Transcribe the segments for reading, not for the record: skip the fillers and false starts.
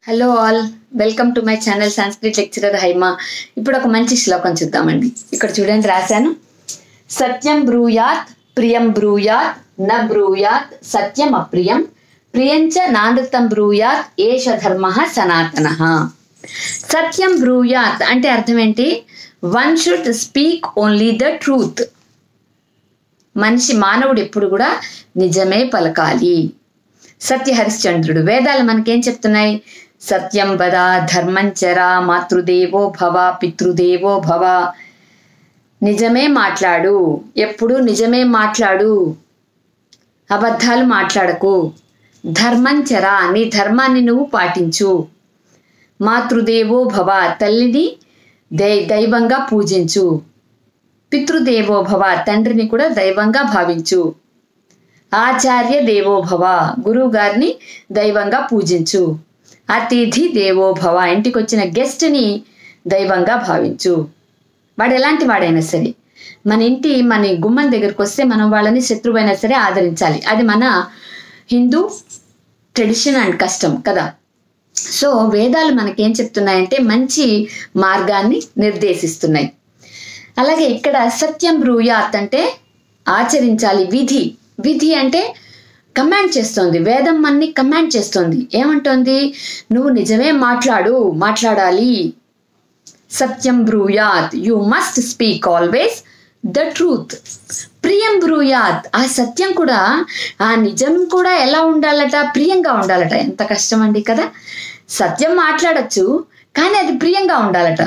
Hello all, welcome to my channel Sanskrit lecturer Haima. ఇప్పుడు ఒక మంచి శ్లోకం చూద్దామండి. ఇక్కడ చూడండి, రాశాను. సత్యం బ్రూయాత్ ప్రియం బ్రూయాత్ న బ్రూయాత్ సత్యం అప్రియం ప్రియంచ నానృతం బ్రూయాత్ ఏష ధర్మ సనాతన. సత్యం బ్రూయాత్ అంటే అర్థం ఏంటి? One should speak only the truth. మానవుడు ఎప్పుడు కూడా నిజమే పలకాలి. సత్య హరిశ్చంద్రుడు. వేదాలు మనకేం చెప్తున్నాయి? సత్యం వద, ధర్మం చర, మాతృదేవో భవ, పితృదేవో భవ. నిజమే మాట్లాడు, ఎప్పుడు నిజమే మాట్లాడు, అబద్ధాలు మాట్లాడకు. ధర్మం చర, నీ ధర్మాన్ని నువ్వు పాటించు. మాతృదేవో భవ, తల్లిని దైవంగా పూజించు. పితృదేవో భవ, తండ్రిని కూడా దైవంగా భావించు. ఆచార్య దేవో భవ, గురువు గారిని దైవంగా పూజించు. అతిథి దేవో భవ, ఇంటికి వచ్చిన గెస్ట్ని దైవంగా భావించు. వాడు ఎలాంటి వాడైనా సరే, మన గుమ్మం దగ్గరకు వస్తే మనం వాళ్ళని శత్రువైనా సరే ఆదరించాలి. అది మన హిందూ ట్రెడిషన్ అండ్ కస్టమ్ కదా. సో వేదాలు మనకేం చెప్తున్నాయంటే మంచి మార్గాన్ని నిర్దేశిస్తున్నాయి. అలాగే ఇక్కడ సత్యం బ్రూయాత్ అంటే ఆచరించాలి. విధి అంటే కమాండ్ చేస్తోంది. వేదం అన్ని కమాండ్ చేస్తోంది. ఏమంటోంది? నువ్వు నిజమే మాట్లాడాలి. సత్యం బ్రూయాత్, you must speak always the truth. ప్రియం బ్రూయాత్, ఆ సత్యం కూడా, ఆ నిజం కూడా ఎలా ఉండాలట? ప్రియంగా ఉండాలట. ఎంత కష్టం అండి కదా. సత్యం మాట్లాడచ్చు, కానీ అది ప్రియంగా ఉండాలట.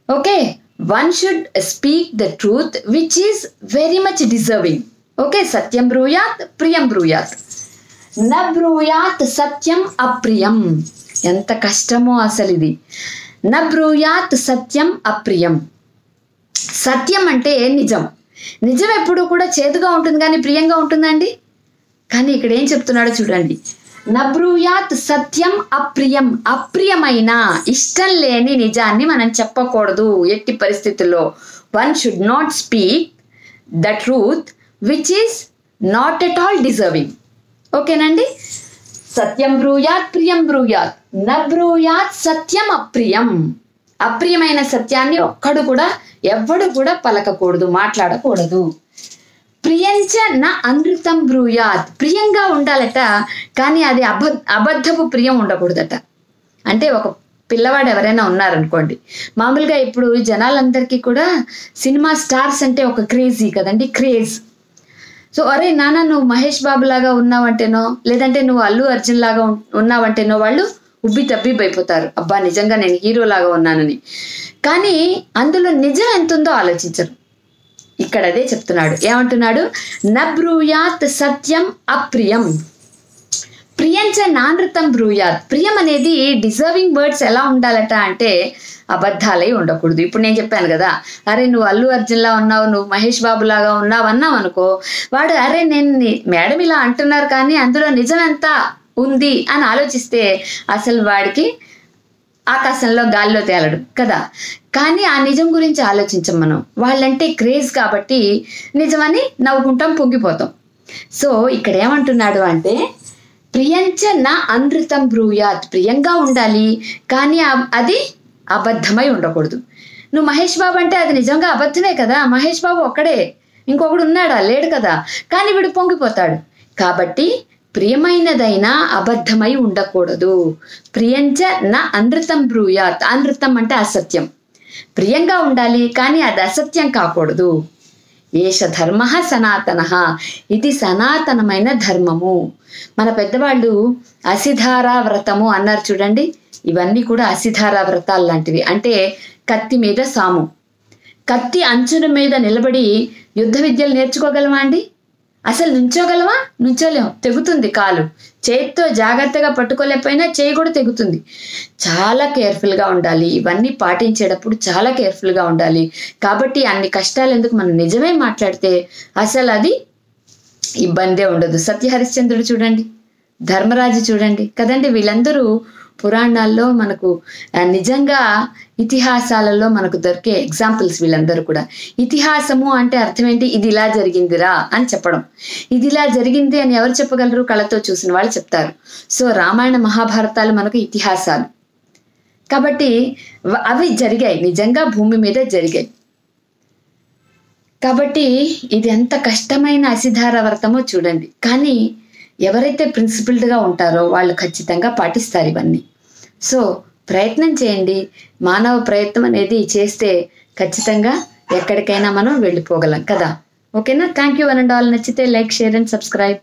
Okay, one should speak the truth which is very much deserving. Okay, సత్యం బ్రూయాత్ ప్రియం బ్రూయాత్. న బ్రూయాత్ సత్యం అప్రియం. ఎంత కష్టమో అసలు ఇది. న బ్రూయాత్ సత్యం అప్రియం. సత్యం అంటే నిజం ఎప్పుడు కూడా చేదుగా ఉంటుంది, కానీ ప్రియంగా ఉంటుందండి. కానీ ఇక్కడ ఏం చెప్తున్నాడో చూడండి. న బ్రూయాత్ సత్యం అప్రియం. అప్రియమైన, ఇష్టం లేని నిజాన్ని మనం చెప్పకూడదు ఎట్టి పరిస్థితుల్లో. One should not speak the truth which is not at all deserving. ఓకేనండి. సత్యం బ్రూయాత్ ప్రియం బ్రూయాత్. న బ్రూయాత్ సత్యం అప్రియం. అప్రియమైన సత్యాన్ని ఎవ్వడు కూడా పలకకూడదు, మాట్లాడకూడదు. ప్రియంచ నా అనృతం బ్రూయాత్. ప్రియంగా ఉండాలట, కానీ అది అబద్ధపు ప్రియం ఉండకూడదట. అంటే ఒక పిల్లవాడు ఎవరైనా ఉన్నారనుకోండి, మామూలుగా ఇప్పుడు జనాలందరికీ కూడా సినిమా స్టార్స్ అంటే ఒక క్రేజీ కదండి, క్రేజ్. సో అరే నాన్న నువ్వు మహేష్ బాబు లాగా ఉన్నావంటేనో, లేదంటే నువ్వు అల్లు అర్జున్ లాగా ఉన్నావంటేనో వాళ్ళు ఉబ్బి తబ్బిబ్బైపోతారు. అబ్బా నిజంగా నేను హీరో లాగా ఉన్నానని. కానీ అందులో నిజం ఎంత ఉందో ఆలోచించరు. ఇక్కడ అదే చెప్తున్నాడు. ఏమంటున్నాడు? న బ్రూయాత్ సత్యం అప్రియం ప్రియంచ నానృతం బ్రూయాత్. ప్రియం అనేది డిజర్వింగ్ వర్డ్స్ ఎలా ఉండాలట అంటే అబద్ధాలై ఉండకూడదు. ఇప్పుడు నేను చెప్పాను కదా, అరే నువ్వు అల్లు అర్జున్ లా ఉన్నావు, నువ్వు మహేష్ బాబు లాగా ఉన్నావు అనుకో, వాడు అరే నేను మేడం ఇలా అంటున్నారు కానీ అందులో నిజం ఎంత ఉంది అని ఆలోచిస్తే అసలు వాడికి ఆకాశంలో గాల్లో తేలడు కదా. కానీ ఆ నిజం గురించి ఆలోచించం మనం. వాళ్ళంటే క్రేజ్ కాబట్టి నిజమని నవ్వుకుంటాం, పొంగిపోతాం. సో ఇక్కడ ఏమంటున్నాడు అంటే ప్రియంచ నా అనృతం బ్రూయాత్. ప్రియంగా ఉండాలి, కానీ అది అబద్ధమై ఉండకూడదు. నువ్వు మహేష్ బాబు అంటే అది నిజంగా అబద్ధమే కదా. మహేష్ బాబు ఒక్కడే, ఇంకొకడు ఉన్నాడా? లేడు కదా. కానీ వీడు పొంగిపోతాడు. కాబట్టి ప్రియమైనదైనా అబద్ధమై ఉండకూడదు. ప్రియంచ నా అనృతం బ్రూయాత్. అనృతం అంటే అసత్యం. ప్రియంగా ఉండాలి, కానీ అది అసత్యం కాకూడదు. ఏష ధర్మ సనాతన. ఇది సనాతనమైన ధర్మము. మన పెద్దవాళ్ళు అసిధారా వ్రతము అన్నారు చూడండి. ఇవన్నీ కూడా అసిధారా వ్రతాలు లాంటివి. అంటే కత్తి మీద సాము. కత్తి అంచుల మీద నిలబడి యుద్ధ విద్యలు నేర్చుకోగలమా అండి? అసలు నుంచోగలమా? నుంచోలేము, తెగుతుంది కాలు. చేతితో జాగ్రత్తగా పట్టుకోలేకపోయినా చేయి కూడా తెగుతుంది. చాలా కేర్ఫుల్గా ఉండాలి. ఇవన్నీ పాటించేటప్పుడు చాలా కేర్ఫుల్గా ఉండాలి. కాబట్టి అన్ని కష్టాలు ఎందుకు? మనం నిజమే మాట్లాడితే అసలు అది ఇబ్బందే ఉండదు. సత్య హరిశ్చంద్రుడు చూడండి, ధర్మరాజు చూడండి కదండి, వీళ్ళందరూ పురాణాల్లో మనకు నిజంగా ఇతిహాసాలలో మనకు దొరికే ఎగ్జాంపుల్స్ వీళ్ళందరూ కూడా. ఇతిహాసము అంటే అర్థం ఏంటి? ఇది ఇలా జరిగిందిరా అని చెప్పడం. ఇది ఇలా జరిగింది అని ఎవరు చెప్పగలరు? కళ్ళతో చూసిన వాళ్ళు చెప్తారు. సో రామాయణ మహాభారతాలు మనకు ఇతిహాసాలు కాబట్టి అవి జరిగాయి, నిజంగా భూమి మీద జరిగాయి. కాబట్టి ఇది ఎంత కష్టమైన అసిధార వ్రతమో చూడండి. కానీ ఎవరైతే ప్రిన్సిపుల్డ్గా ఉంటారో వాళ్ళు ఖచ్చితంగా పాటిస్తారు ఇవన్నీ. సో ప్రయత్నం చేయండి. మానవ ప్రయత్నం అనేది చేస్తే ఖచ్చితంగా ఎక్కడికైనా మనం వెళ్ళిపోగలం కదా. ఓకేనా? Thank you one and all. నచ్చితే లైక్, షేర్ అండ్ సబ్స్క్రైబ్.